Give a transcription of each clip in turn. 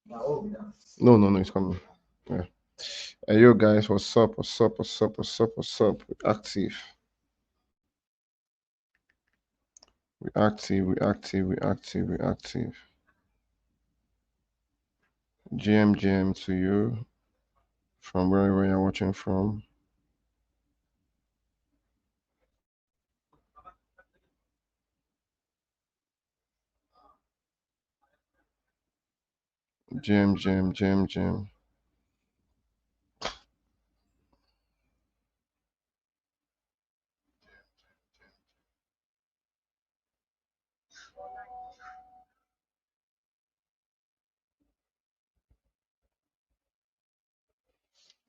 No, no, no, it's coming. Yeah. Hey, yo, guys, what's up? What's up? What's up? What's up? What's up? We active. We active. We active. We active. We active. GM to you from wherever you're watching from. GM.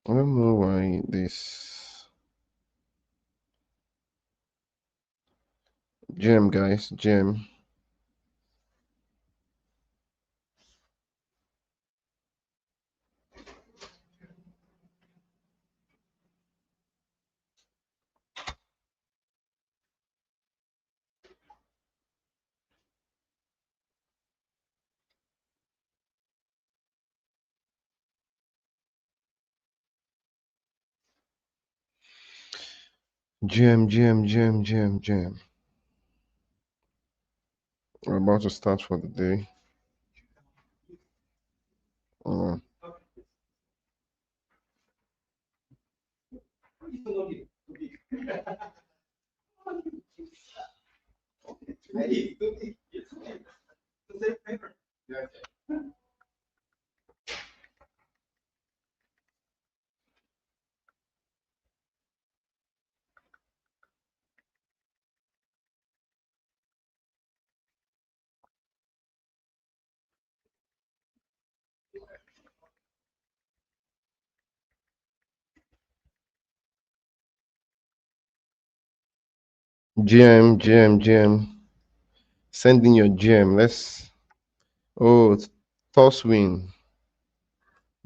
I don't know why this. GM, guys. GM. GM. We're about to start for the day. Uh, GM. Send in your GM. Let's. Oh, toss win.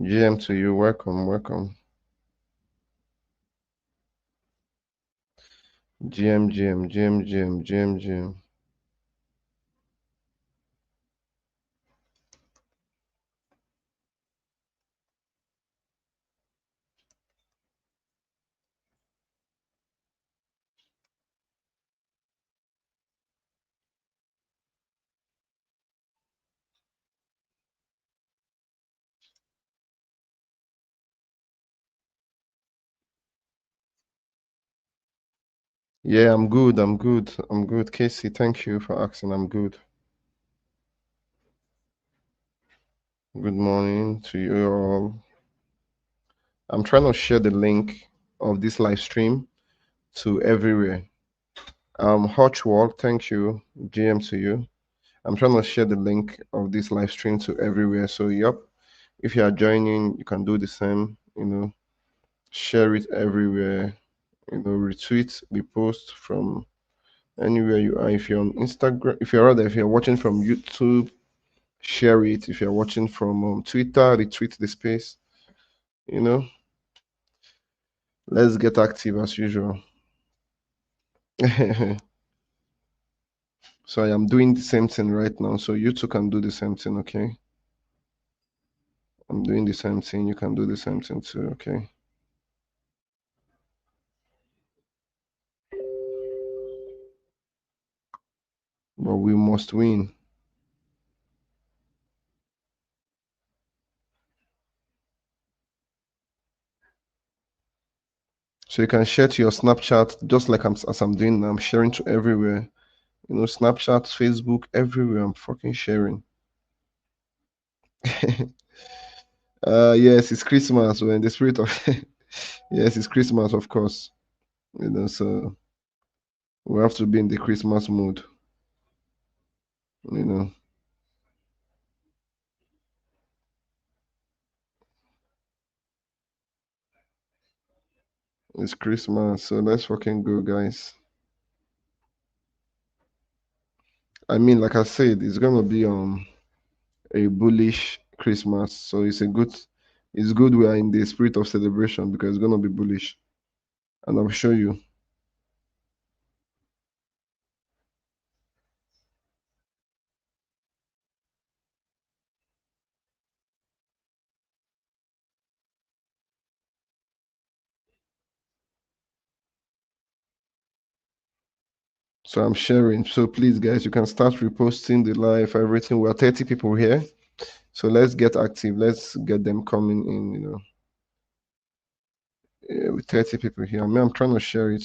GM to you. Welcome. GM. Yeah, I'm good. Casey, thank you for asking. I'm good. Good morning to you all. I'm trying to share the link of this live stream to everywhere. Hotchwalk, thank you. GM to you. I'm trying to share the link of this live stream to everywhere. So, yep, if you are joining, you can do the same. Share it everywhere. Retweet the post from anywhere you are. If you're on Instagram, if you're watching from YouTube, share it. If you're watching from Twitter, retweet the space. You know, let's get active as usual. So I am doing the same thing right now. So you too can do the same thing, okay? I'm doing the same thing. You can do the same thing too, okay? But we must win. So you can share to your Snapchat, just like as I'm doing now. I'm sharing to everywhere. Snapchat, Facebook, everywhere. I'm fucking sharing. Yes, it's Christmas. We're in the spirit of yes, it's Christmas, of course. So we have to be in the Christmas mood. You know, it's Christmas, so let's fucking go, guys. I mean, like I said, it's gonna be a bullish Christmas, so it's good we are in the spirit of celebration because it's gonna be bullish, and I'll show you. So I'm sharing. So please, guys, you can start reposting the live, everything. We're 30 people here. So let's get active. Let's get them coming in, Yeah, with 30 people here. I mean, I'm trying to share it.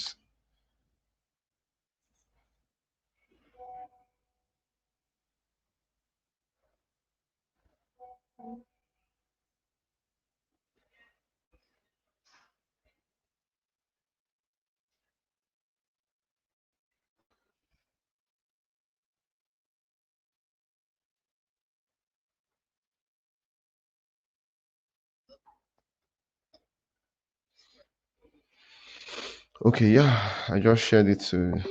Okay, yeah, I just shared it to.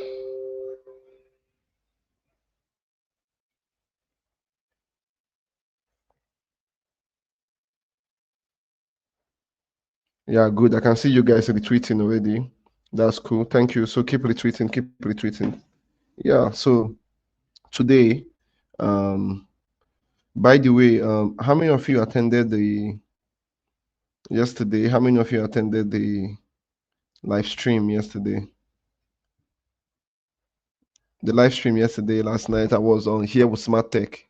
Yeah, good. I can see you guys retweeting already. That's cool. Thank you. So keep retweeting, keep retweeting. Yeah, so today, um, by the way, how many of you attended the yesterday? How many of you attended the live stream yesterday? The live stream yesterday, last night, I was on here with Smart Tech.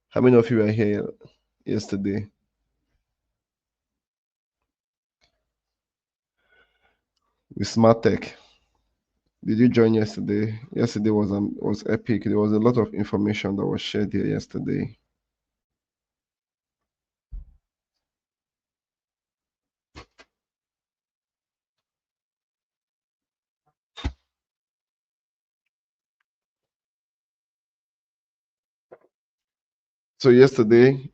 How many of you were here yesterday with Smart Tech? Did you join yesterday? Yesterday was epic. There was a lot of information that was shared here yesterday. So yesterday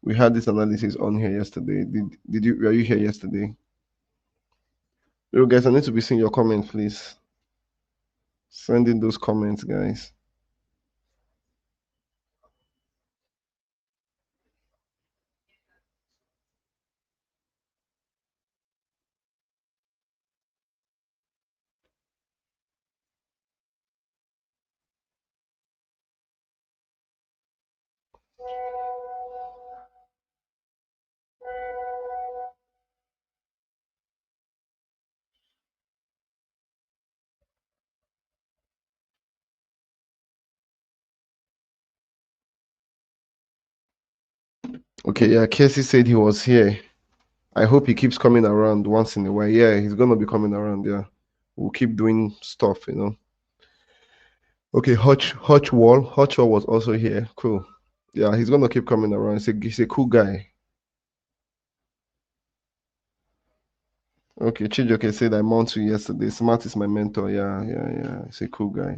we had this analysis on here yesterday. Did you were you here yesterday? Yo guys, I need to be seeing your comments, please. Send in those comments, guys. Okay, yeah, Casey said he was here. I hope he keeps coming around once in a while. Yeah, he's gonna be coming around, yeah. We'll keep doing stuff. Okay, Hutch Wall was also here. Cool. Yeah, he's gonna keep coming around. He's a cool guy. Okay, Chijoke said I met you yesterday. Smart is my mentor. Yeah, yeah, yeah. He's a cool guy.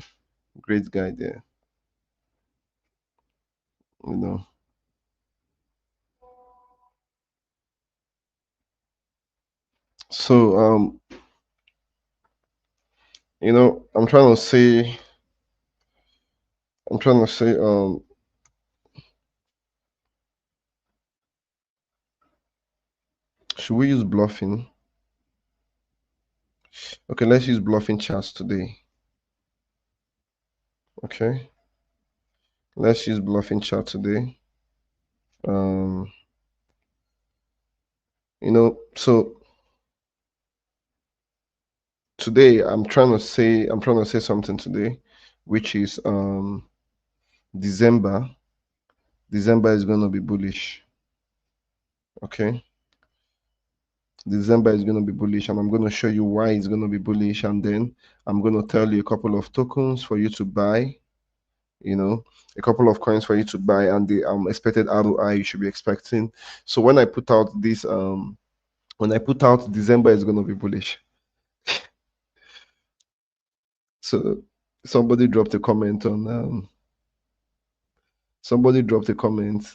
Great guy there. You know. So I'm trying to say should we use bluffing? Okay, let's use bluffing charts today. Okay. Let's use bluffing chart today. Um, so today I'm trying to say something today, which is December. December is gonna be bullish. Okay. December is gonna be bullish, and I'm gonna show you why it's gonna be bullish, and then I'm gonna tell you a couple of tokens for you to buy, a couple of coins for you to buy, and the expected ROI you should be expecting. So when I put out December is gonna be bullish. So somebody dropped a comment on somebody dropped a comment,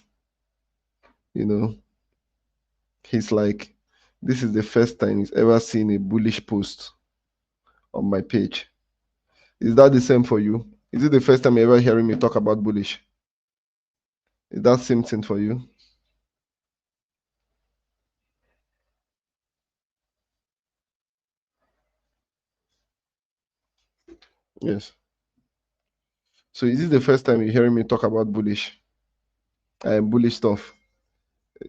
you know, he's like, this is the first time he's ever seen a bullish post on my page. Is that the same for you? Is it the first time you're ever hearing me talk about bullish? Is that same thing for you? Yes. So is this the first time you're hearing me talk about bullish stuff?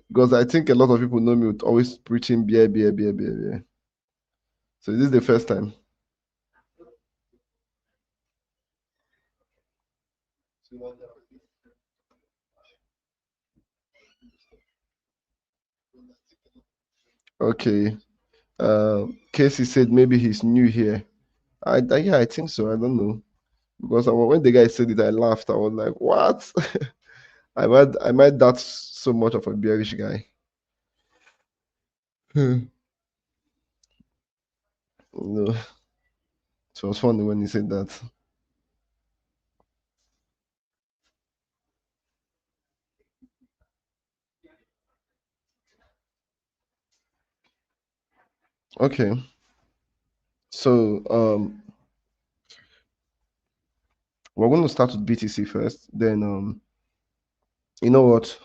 Because I think a lot of people know me with always preaching beer, beer, beer, beer, beer. So is this the first time? Okay. Casey said maybe he's new here. Yeah, I think so. I don't know because when the guy said it, I laughed. I was like, "What?" I might that so much of a bearish guy. Hmm. No, it was funny when he said that. Okay, so we're going to start with BTC first. Then you know what?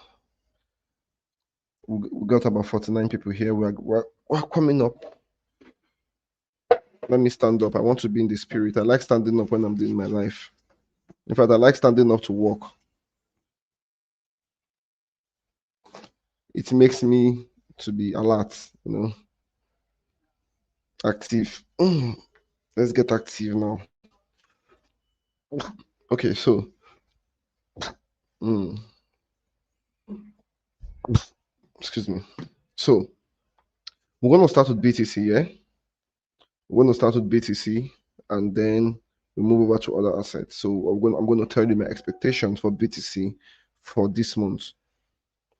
We got about 49 people here. We're coming up. Let me stand up. I want to be in the spirit. I like standing up when I'm doing my life. In fact, I like standing up to work. It makes me to be alert, active. Let's get active now. Okay, so mm, excuse me. So we're gonna start with BTC, yeah? We're gonna start with BTC and then we move over to other assets. So I'm gonna tell you my expectations for BTC for this month.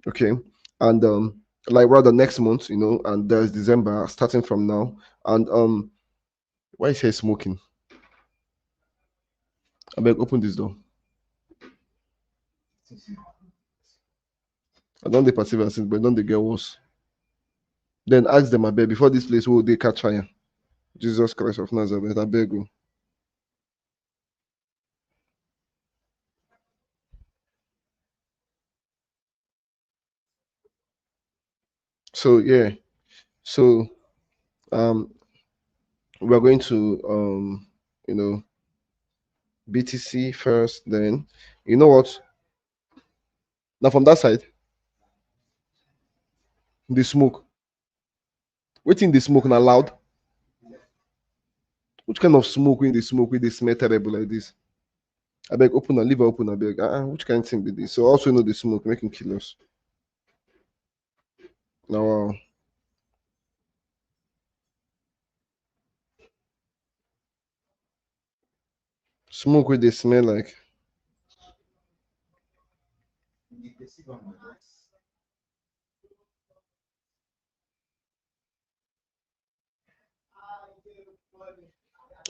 Okay. And like rather next month, and there's December starting from now. And why is he smoking? I beg open this door. I don't they perceive as but don't they get worse. Then ask them, I beg, before this place will they catch fire. Jesus Christ of Nazareth, I beg you. So yeah, so um we're going to you know BTC first, then you know what? Now from that side, the smoke. Waiting the smoke now loud. Which kind of smoke when the smoke with they smell terrible like this? I beg open and leave her open, I beg. Which kind of thing be this? So also know the smoke making kill us. Now smoke with they smell like.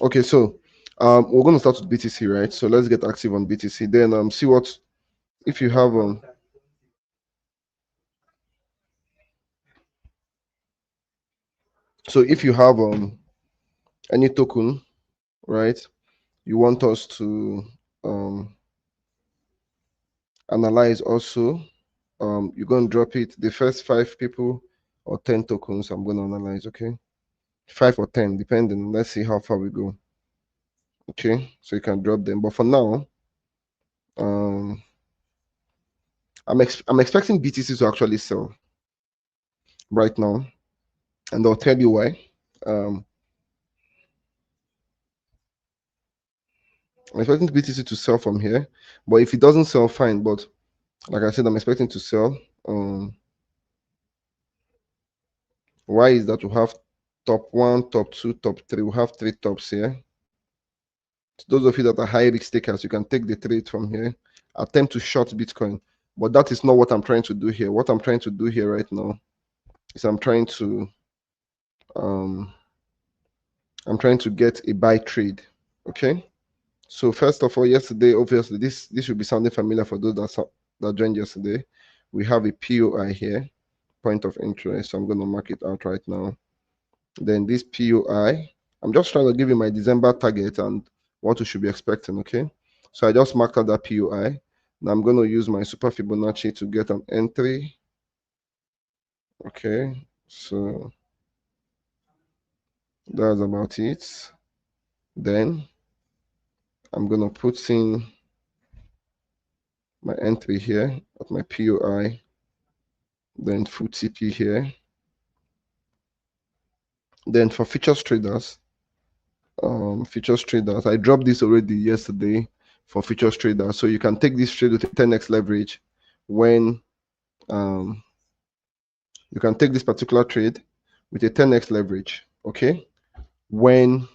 Okay, so we're gonna start with BTC, right? So let's get active on BTC. Then see what if you have so if you have any token, right? You want us to um analyze also. You're gonna drop it. The first 5 people or 10 tokens, I'm gonna analyze, okay? 5 or 10, depending. Let's see how far we go. Okay, so you can drop them. But for now, um, I'm expecting BTC to actually sell right now, and I'll tell you why. Um, I'm expecting BTC to sell from here, but if it doesn't sell, fine. But like I said, I'm expecting to sell. Why is that? We have top one, top two, top three. We have 3 tops here. To those of you that are high risk takers, you can take the trade from here. Attempt to short Bitcoin, but that is not what I'm trying to do here. What I'm trying to do here right now is um I'm trying to get a buy trade. Okay. So first of all, yesterday, obviously, this should be sounding familiar for those that joined yesterday. We have a POI here, point of interest. So I'm going to mark it out right now. Then this POI, I'm just trying to give you my December target and what you should be expecting. Okay. So I just marked out that POI. Now I'm going to use my super Fibonacci to get an entry. Okay. So that's about it. Then I'm going to put in my entry here at my POI, then full TP here. Then for futures traders, I dropped this already yesterday for futures traders. So you can take this trade with a 10x leverage when um, you can take this particular trade with a 10x leverage, okay, when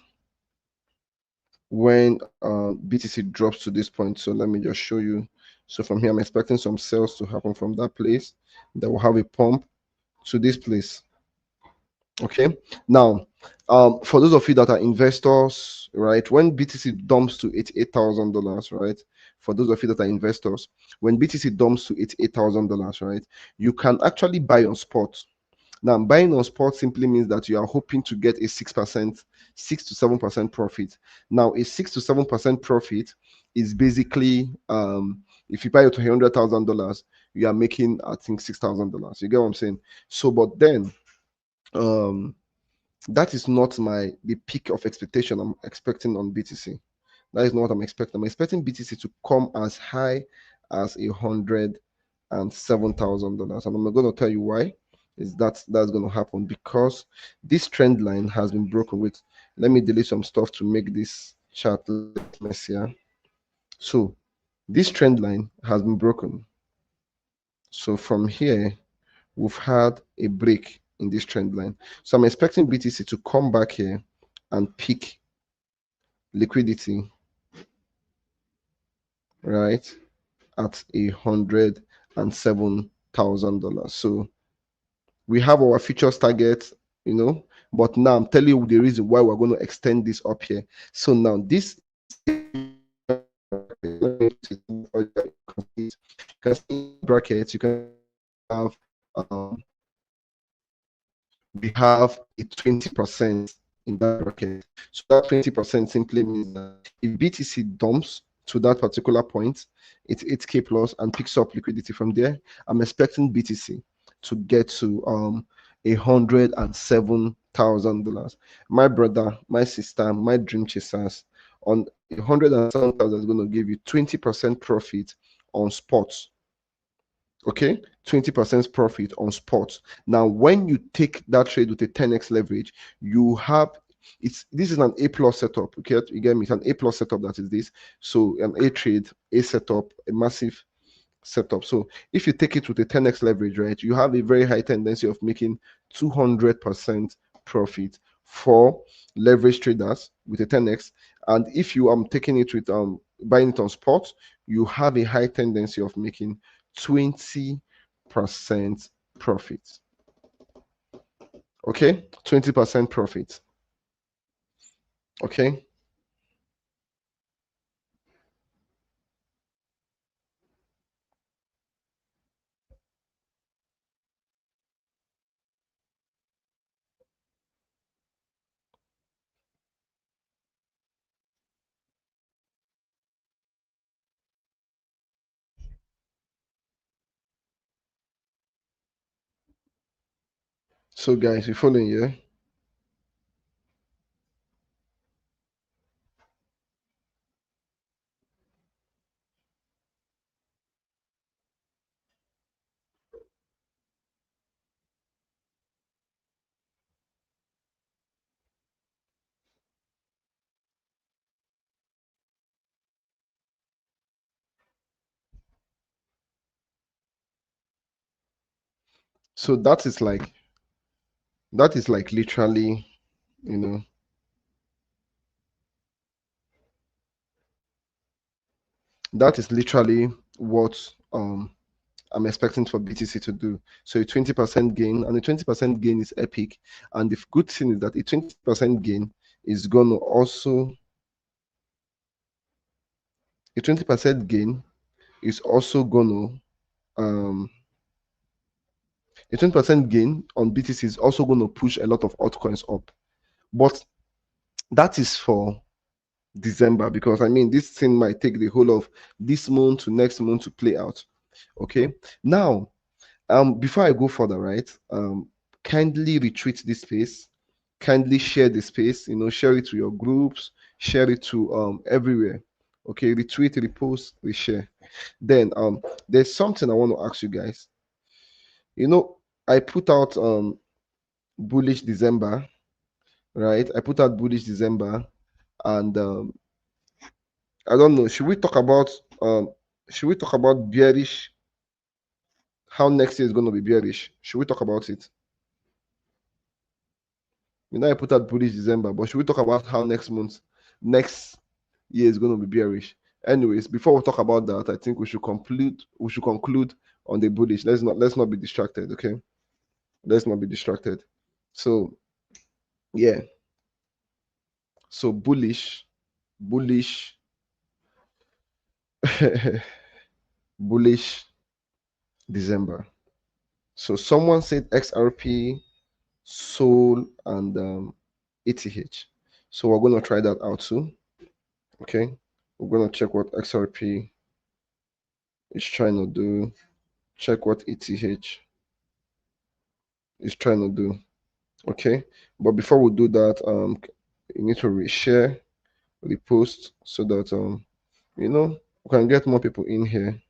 BTC drops to this point. So let me just show you. So from here, I'm expecting some sales to happen from that place that will have a pump to this place. Okay, now for those of you that are investors, right, when BTC dumps to $88,000, right, for those of you that are investors, when BTC dumps to $88,000, right, you can actually buy on spot. Now, buying on spot simply means that you are hoping to get a 6%, 6 to 7% profit. Now, a 6 to 7% profit is basically, if you buy it to $100,000, you are making, I think, $6,000. You get what I'm saying? So, but then, um, that is not the peak of expectation I'm expecting on BTC. That is not what I'm expecting. I'm expecting BTC to come as high as $107,000, and I'm going to tell you why. Is that's going to happen because this trend line has been broken. With let me delete some stuff to make this chart less messier. So this trend line has been broken. So from here, we've had a break in this trend line. So I'm expecting BTC to come back here and pick liquidity, right, at $107,000. So we have our futures target, but now I'm telling you the reason why we're going to extend this up here. So now this is brackets. You can have we have a 20% in that bracket. So that 20% simply means that if BTC dumps to that particular point, it's 8K plus and picks up liquidity from there, I'm expecting BTC to get to $107,000. My brother, my sister, my dream chasers, on $107,000 is going to give you 20% profit on spots. Okay, 20% profit on spot. Now when you take that trade with a 10x leverage, you have this is an A plus setup. Okay, you get me? It's an A plus setup. That is this. So an A trade, A setup, a massive setup. So if you take it with a 10x leverage, right, you have a very high tendency of making 200% profit for leverage traders with a 10x. And if you are taking it with buying it on spot, you have a high tendency of making 20% profit. Okay, 20% profit. Okay. So guys, you following, yeah? So that is like literally, you know, that is literally what I'm expecting for BTC to do. So a 20% gain, and a 20% gain is epic. And the good thing is that a 20% gain is going to also, a 20% gain is also going a 20% gain on BTC is also going to push a lot of altcoins up. But that is for December, because I mean, this thing might take the whole of this month to next month to play out. Okay. Now, before I go further, right, kindly retweet this space, kindly share the space, share it to your groups, share it to everywhere. Okay, retweet, repost, reshare. Then there's something I want to ask you guys. I put out Bullish December, right? I put out Bullish December, and I don't know. Um should we talk about bearish, how next year is going to be bearish? Should we talk about it? You know, I put out bullish December, but should we talk about how next year is going to be bearish? Anyways, before we talk about that, I think we should conclude on the bullish. Let's not be distracted, okay? Let's not be distracted. So yeah, so bullish, bullish December. So someone said XRP, Soul, and ETH. So we're gonna try that out too. Okay, we're gonna check what XRP is trying to do. Check what ETH is trying to do. Okay, but before we do that, you need to reshare the post so that we can get more people in here.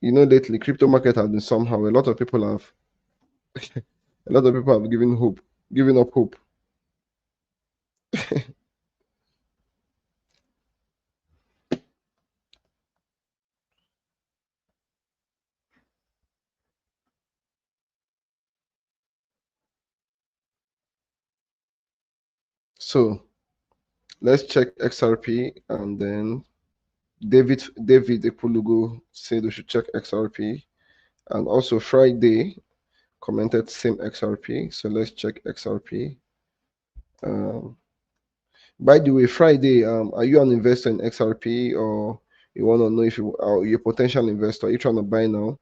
Lately crypto market has been somehow. A lot of people have given up hope. So let's check XRP, and then David Epulugo said we should check XRP, and also Friday commented same XRP. So let's check XRP. Um, by the way, Friday, are you an investor in XRP, or you want to know if you are a potential investor? Are you trying to buy now?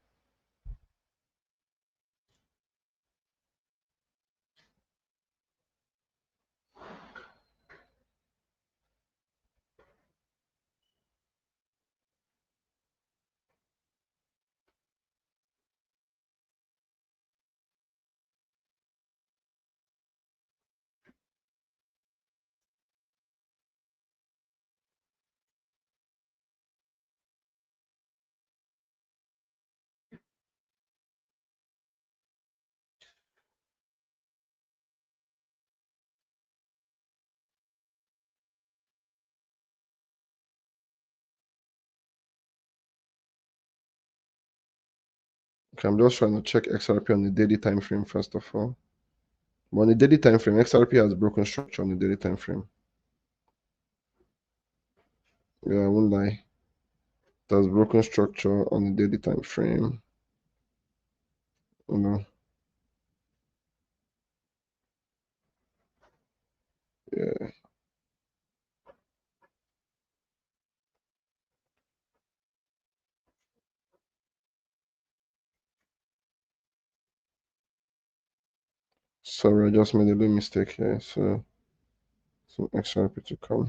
Okay, I'm just trying to check XRP on the daily time frame first of all. But on the daily time frame, XRP has broken structure on the daily time frame. Yeah, I won't lie. It has broken structure on the daily time frame. You know, yeah. Sorry, I just made a little mistake here. So XRP to come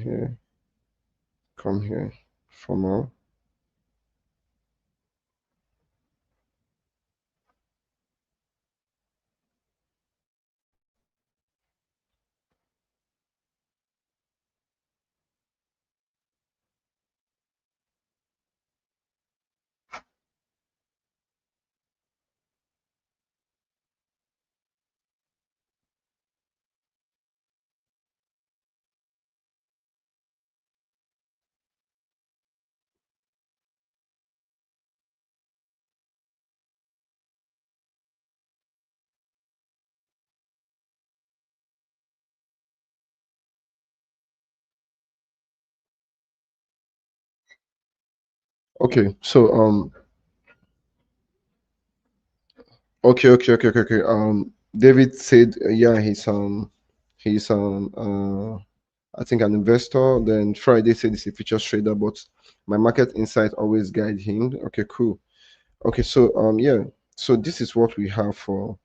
here for now. Okay, so okay. David said, yeah, he's I think an investor. Then Friday said he's a futures trader, but my market insight always guide him. Okay, cool. Okay, so yeah, so this is what we have for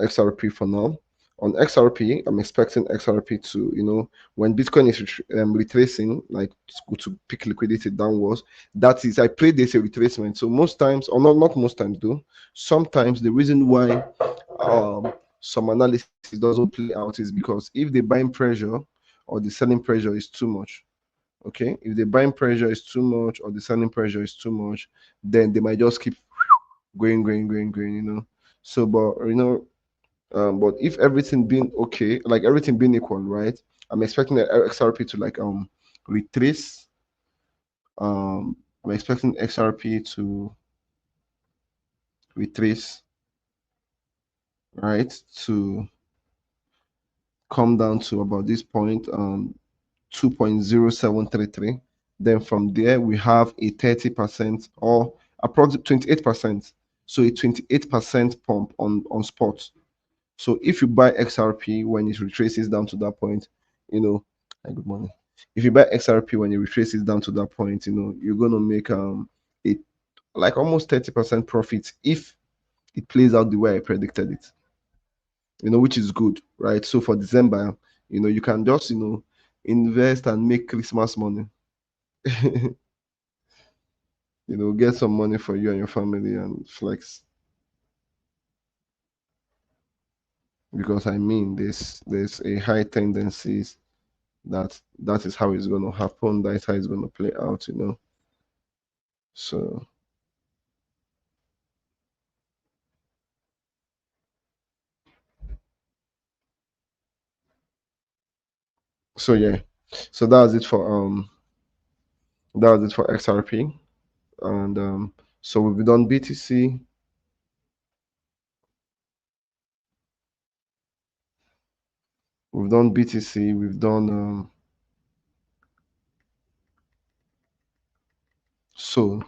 XRP for now. On XRP, I'm expecting XRP to, when Bitcoin is retracing, like to pick liquidity downwards. That is, I pray there's a retracement. So most times, or not most times though, sometimes the reason why some analysis doesn't play out is because if the buying pressure or the selling pressure is too much, okay, if the buying pressure is too much or the selling pressure is too much, then they might just keep going. So, but But if everything being okay, like everything being equal, right? I'm expecting the XRP to like retrace. I'm expecting XRP to retrace, right? To come down to about this point, 2.0733. Then from there we have a 30% or approximately 28%. So a 28% pump on spot. So if you buy XRP when it retraces down to that point, you know, hi, good morning. If you buy XRP when it retraces down to that point, you're gonna make it like almost 30% profit if it plays out the way I predicted it. Which is good, right? So for December, you can just invest and make Christmas money. Get some money for you and your family and flex. Because I mean, there's a high tendencies that is how it's going to happen. That's how it's going to play out. So yeah. So that was it for XRP, and so we've done BTC, we've done so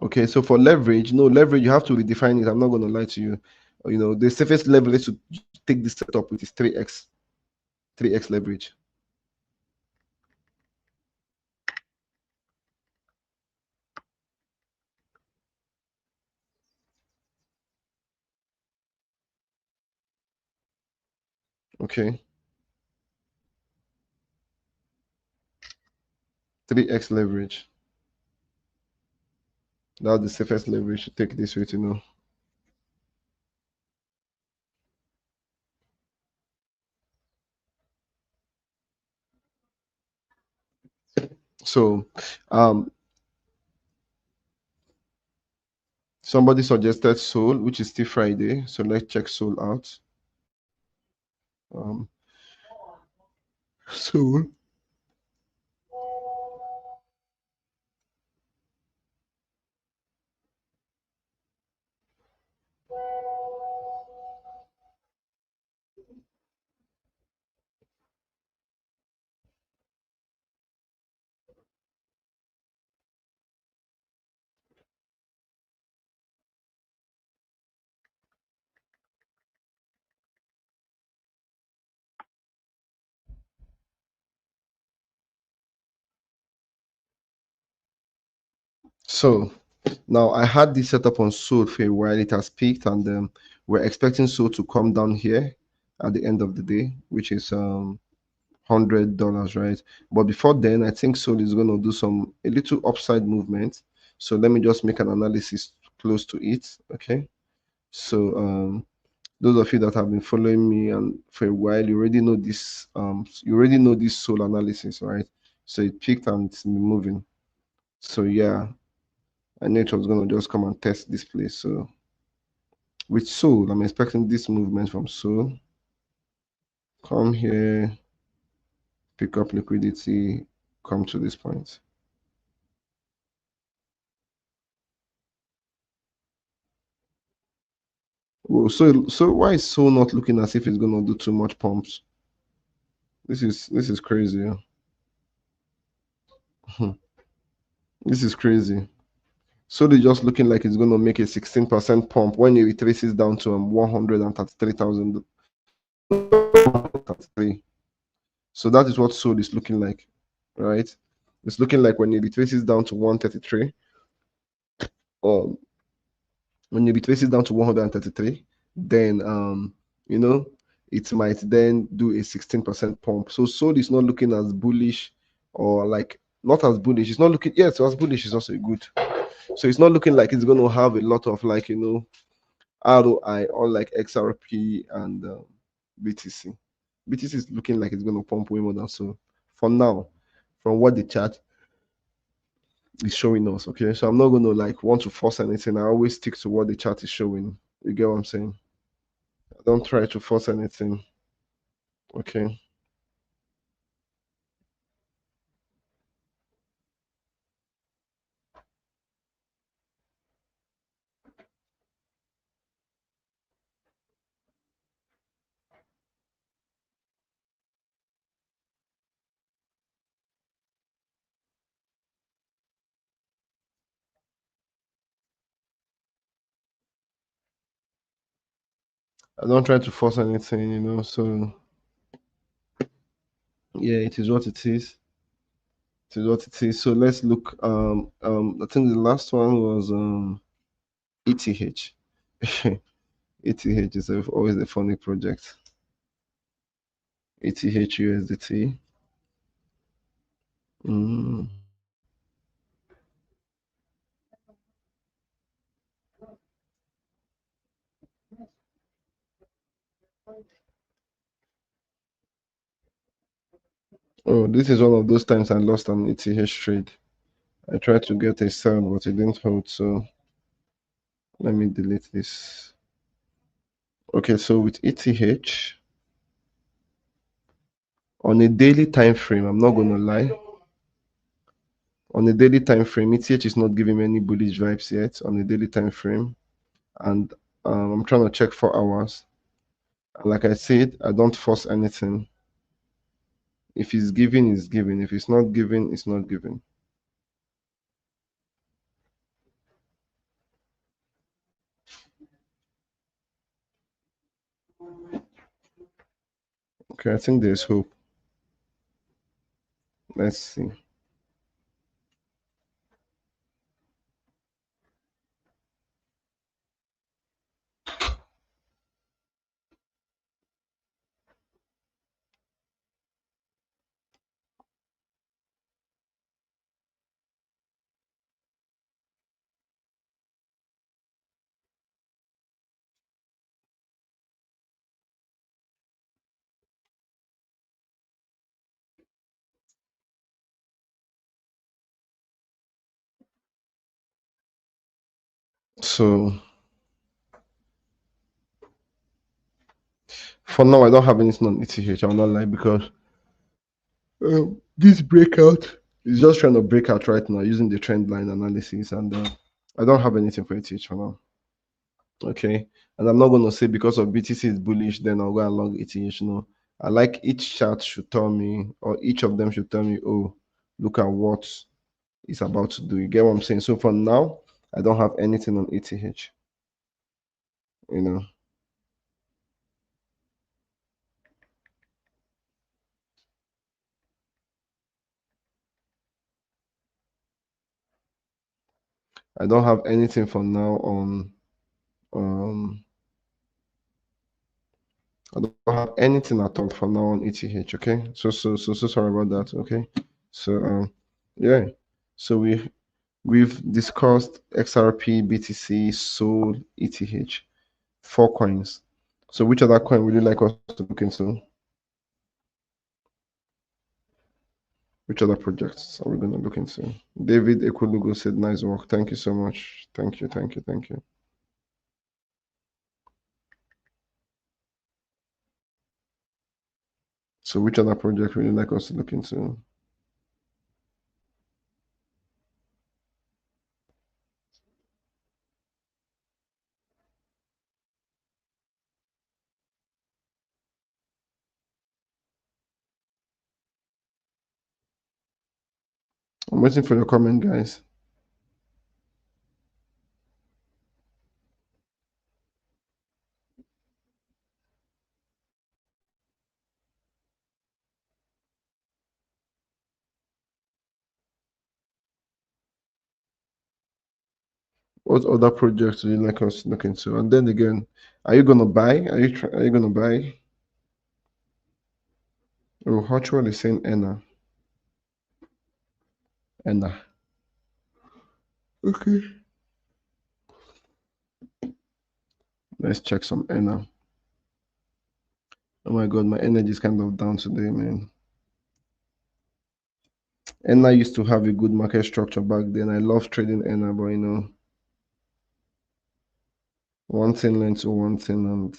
okay. So for leverage, no leverage, you have to redefine it. I'm not going to lie to you. The safest leverage to take this setup with is 3x leverage. Okay, 3x leverage. That's the safest leverage to take this with. So, um, somebody suggested Soul, which is still Friday. So let's check Soul out. Um, Soul. So now I had this set up on Soul for a while. It has peaked, and we're expecting Soul to come down here at the end of the day, which is $100, right? But before then, I think Soul is going to do a little upside movement. So let me just make an analysis close to it. Okay. So those of you that have been following me and for a while, you already know this. You already know this Soul analysis, right? So it peaked and it's been moving. So yeah, I knew it was going to just come and test this place. So with Soul, I'm expecting this movement from Soul. Come here, pick up liquidity, come to this point. Well, so why is Soul not looking as if it's going to do too much pumps? This is crazy. Yeah. This is crazy. So they just looking like it's going to make a 16% pump when it retraces down to 133,000. So that is what Soul is looking like, right? It's looking like when it retraces down to 133, um, when it retraces down to 133, then you know, it might then do a 16% pump. So Soul is not looking as bullish or like not as bullish. It's not looking, yes, as bullish is also good. So it's not looking like it's going to have a lot of like ROI or like XRP and BTC. BTC is looking like it's going to pump way more than so. For now, from what the chart is showing us, okay. So I'm not going to like want to force anything. I always stick to what the chart is showing. You get what I'm saying? Don't try to force anything. Okay. I don't try to force anything, So yeah, it is what it is. It is what it is. So let's look. I think the last one was ETH. ETH is always a funny project. ETH USDT. Mm. Oh, this is one of those times I lost an ETH trade. I tried to get a sell, but it didn't hold. So let me delete this. Okay, so with ETH on a daily time frame, I'm not gonna lie. On a daily time frame, ETH is not giving me any bullish vibes yet on a daily time frame, and I'm trying to check 4 hours. And like I said, I don't force anything. If it's giving, it's giving. If it's not giving, it's not giving. Okay, I think there's hope. Let's see. So for now, I don't have anything on ETH. I'll not lie because this breakout is just trying to break out right now using the trend line analysis, and I don't have anything for ETH for now. Okay, and I'm not going to say because of BTC is bullish, then I'll go along ETH. No, I like each chart should tell me, or each of them should tell me, oh, look at what it's about to do. You get what I'm saying? So for now, I don't have anything on ETH. You know, I don't have anything for now on um. I don't have anything at all for now on ETH. Okay, so sorry about that. Okay, so yeah, so we've discussed XRP, BTC, Sol, ETH, 4 coins. So which other coin would you like us to look into? Which other projects are we going to look into? David Ekulugo said, "Nice work. Thank you so much. Thank you, thank you, thank you." So which other project would you like us to look into? I'm waiting for your comment, guys. What other projects do you like us to look into? And then again, are you gonna buy? Are you gonna buy? Oh, Hotwell is saying Enna. Enna. Okay. Let's check some Enna. Oh my god, my energy is kind of down today, man. Enna used to have a good market structure back then. I love trading Enna, but one thing led to one thing, and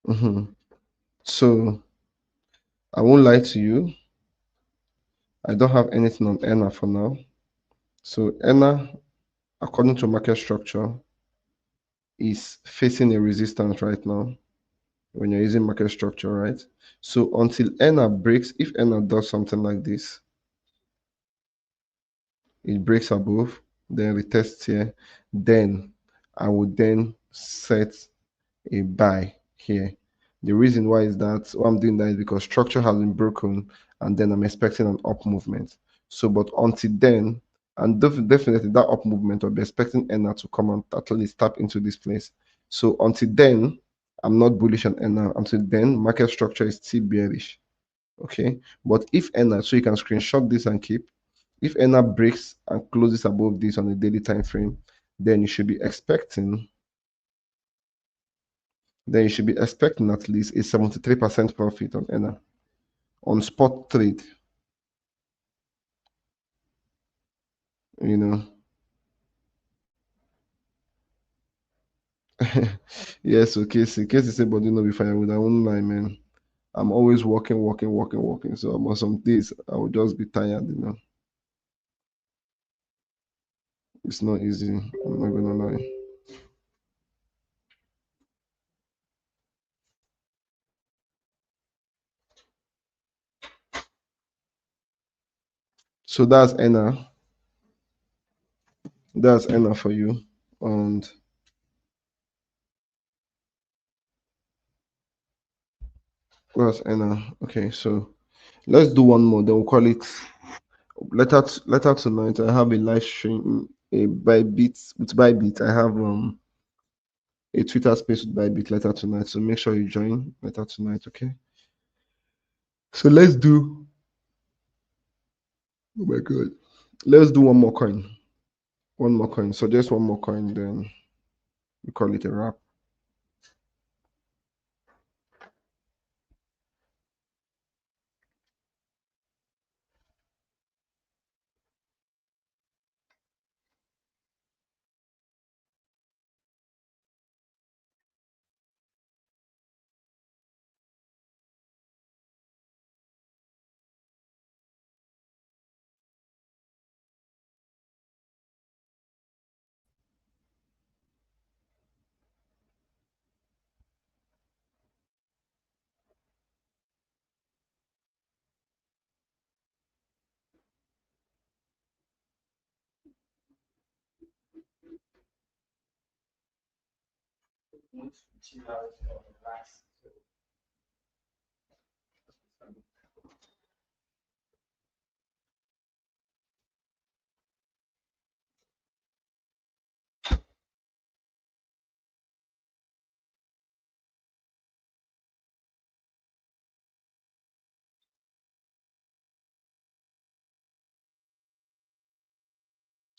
Mm-hmm. So I won't lie to you. I don't have anything on ENA for now. So ENA, according to market structure, is facing a resistance right now when you're using market structure, right? So until ENA breaks, if ENA does something like this, it breaks above, then retests here, then I would then set a buy here. The reason why is that why I'm doing that is because structure has been broken and then I'm expecting an up movement. So, but until then, and definitely that up movement, I'll be expecting ENA to come and at least tap into this place. So, until then, I'm not bullish on ENA. Until then, market structure is still bearish. Okay. But if ENA, so you can screenshot this and keep, if ENA breaks and closes above this on a daily time frame, then you should be expecting at least a 73% profit on ENA on spot trade, you know. Yes, okay. So in case you say body no be firewood, I won't lie, man. I'm always working, working, working, working. So on some days I will just be tired, you know. It's not easy. I'm not gonna lie. So that's ENA. That's ENA for you. And that's ENA. Okay, so let's do one more. Then we'll call it later tonight. I have a live stream, a Bybit with Bybit. I have a Twitter space with Bybit later tonight. So make sure you join later tonight. Okay. So let's do. Oh my god. Let's do one more coin. One more coin. So just one more coin. Then we call it a wrap.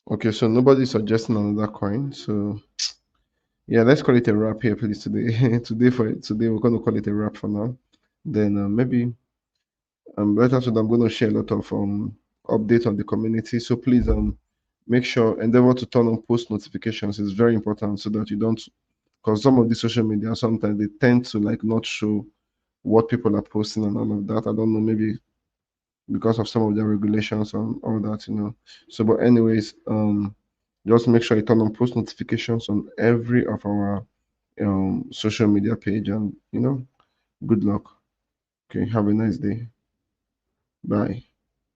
Okay. So nobody's suggesting another coin. So yeah, let's call it a wrap here, please. Today, today we're going to call it a wrap for now. Then maybe right after that, I'm going to share a lot of updates on the community. So please make sure endeavor to turn on post notifications. It's very important so that you don't, because some of the social media sometimes they tend to like not show what people are posting and all of that. I don't know, maybe because of some of their regulations and all that, you know. So but anyways, just make sure you turn on post notifications on every of our social media page, and you know, good luck. Okay, have a nice day. Bye.